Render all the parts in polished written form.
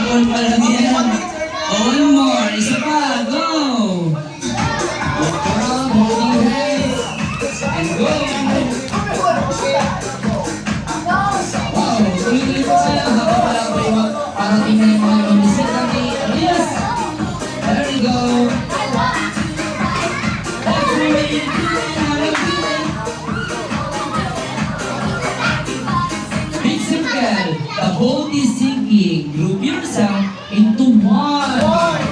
Sample pa lang yan. One more. Isa pa. Go! Look around, holding hands. And go! Wow! Tuloy-tuloy po sila. Habang pala ko yung parang tingnan yung mga bisita ni Elias. There we go. That's the way you do it. How you do it. Big circle. The boat is sinking. Group yourself into one.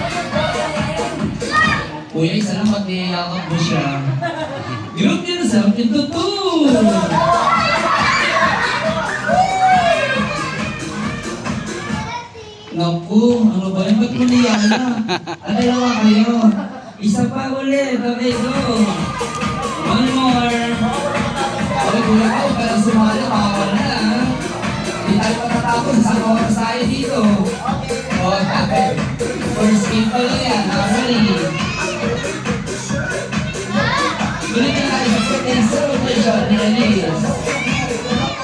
Kuya, isa lang pag niyayakap mo siya. Group yourself into two. Naku, ano ba yun? Ba't mo niyaya? Dalawa kayo. Isa pa ulit. Okay, go. One more. Okay, kuya ko, parang sumali. Makawala na. Hindi tayo matatapos. Isang oras tayo dito. Okay. First game pa lang yan. Ready? Tuloy na tayo sa second celebration ni Elias.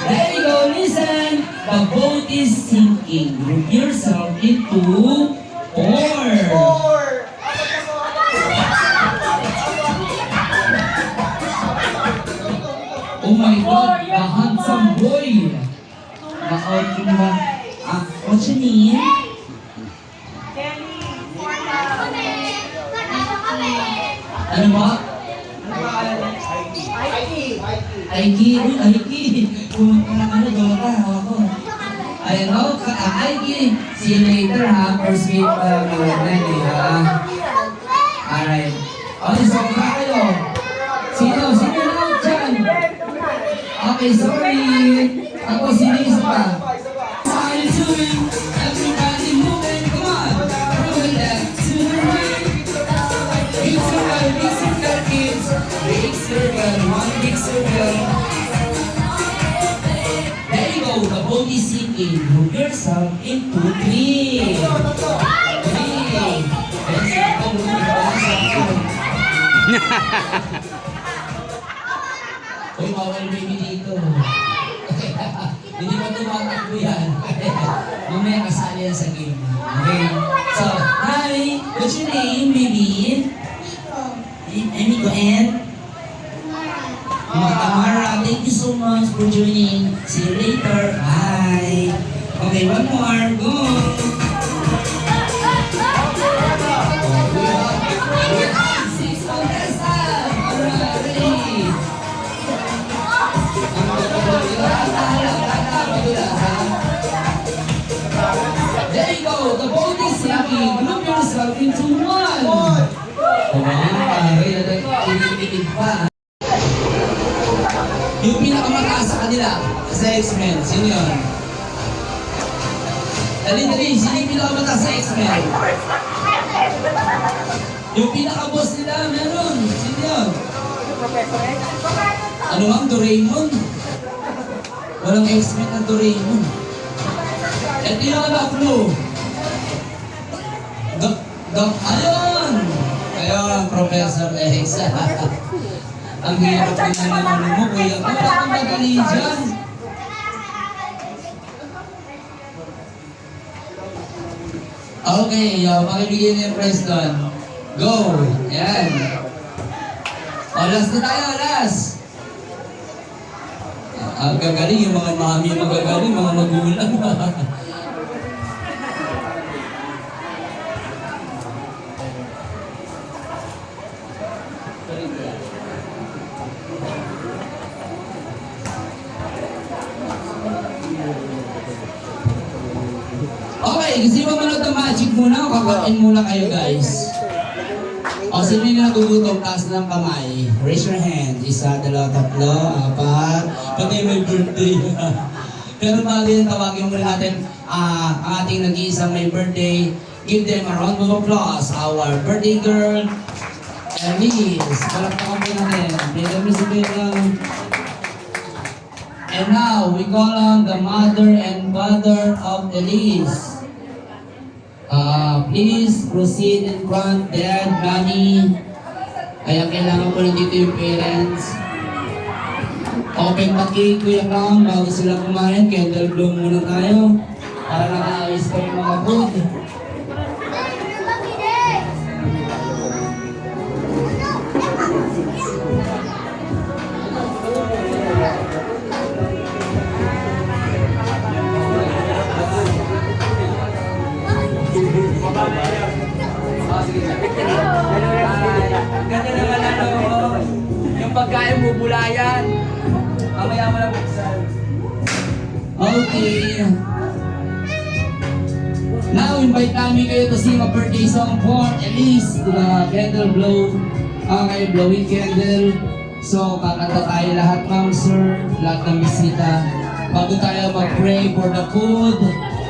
There you go, listen. The boat is sinking. Group yourself into four. Oh my God, the handsome boy. Na-out yung ba? What's your name? Ano ba? Aiki. Kung ano, Dota, ako. Ayun, Aiki. See you later, ha? First week pa lang naman, ha? Alright. Okay, so ka kayo. Sino na dyan? Okay, sorry. Ako, sino isa pa? How you doing? Everybody moving, come on. From the left to the right. Big circle, kids. Big circle, one big circle. There you go, the boat is sinking. Move yourself into three. Uy, bawal baby dito. Hindi pa tumatakbo yan. Mamaya kasali yan sa game. Okay? So, hi! What's your name, baby? Amigo and? Tamara, thank you so much for joining. See you later. Bye! Okay, one more. Go! There you go, the boat is sinking. Group yourself into one. Kinikilig pa. Yung pinakamataas sa kanila, sa X-Men, sino yun? Dali, sino yung pinakamataas sa X-Men? Yung pinaka-boss nila, meron. Sino yun? Ano ang Doraemon? Walang X-Men na Doraemon. Ito yung Flo. Ayun! Ayun, Professor X. Ang hirap din na naman mo, kuya. Wala kang madali dyan. Okay, makibigay na yung Preston. Go! Ayan. Last na tayo, last! Ang gagaling, yung mga mami magagaling, mga magulang. Okay, kasi manood ng magic muna o kakain muna kayo, guys. O, sino yung nagugutom? Taas ng kamay. Raise your hand. Isa, dalawa, tatlo, apat. Pati may birthday. Pero bago yan, tawagin muna natin ang ating nag-iisang may birthday. Give them a round of applause. Our birthday girl, Elise. Palakpakan po natin. And now, we call on the mother and father of Elise. Please proceed in front, Dad, Mommy. Kaya kailangan ko nandito yung parents. Open the cake, Kuya Kang, bago sila kumain. Candle blow muna tayo. Para nakaayos ko yung mga food. Okay. Now, invite namin kayo to sing a birthday song for Elise to the candle blow. Okay, blowing candle. So, kakanta tayo lahat, ma'am, sir, lahat ng bisita. Bago tayo mag-pray for the food.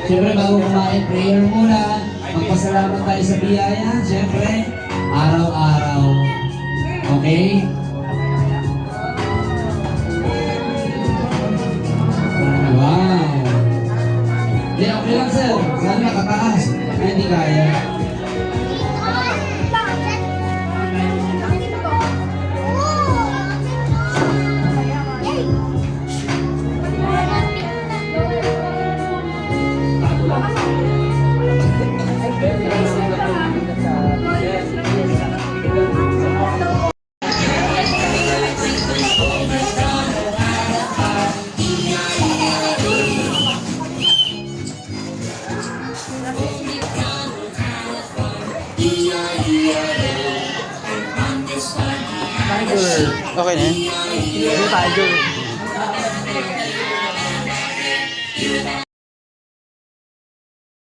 Siyempre, bago kumain, prayer muna. Magpasalamat tayo sa biyaya. Siyempre, araw-araw. Okay? Wow! Hindi, okay lang, sir. Sana nakataas. Ay, hindi kaya. Okay na yan? Hindi tayo.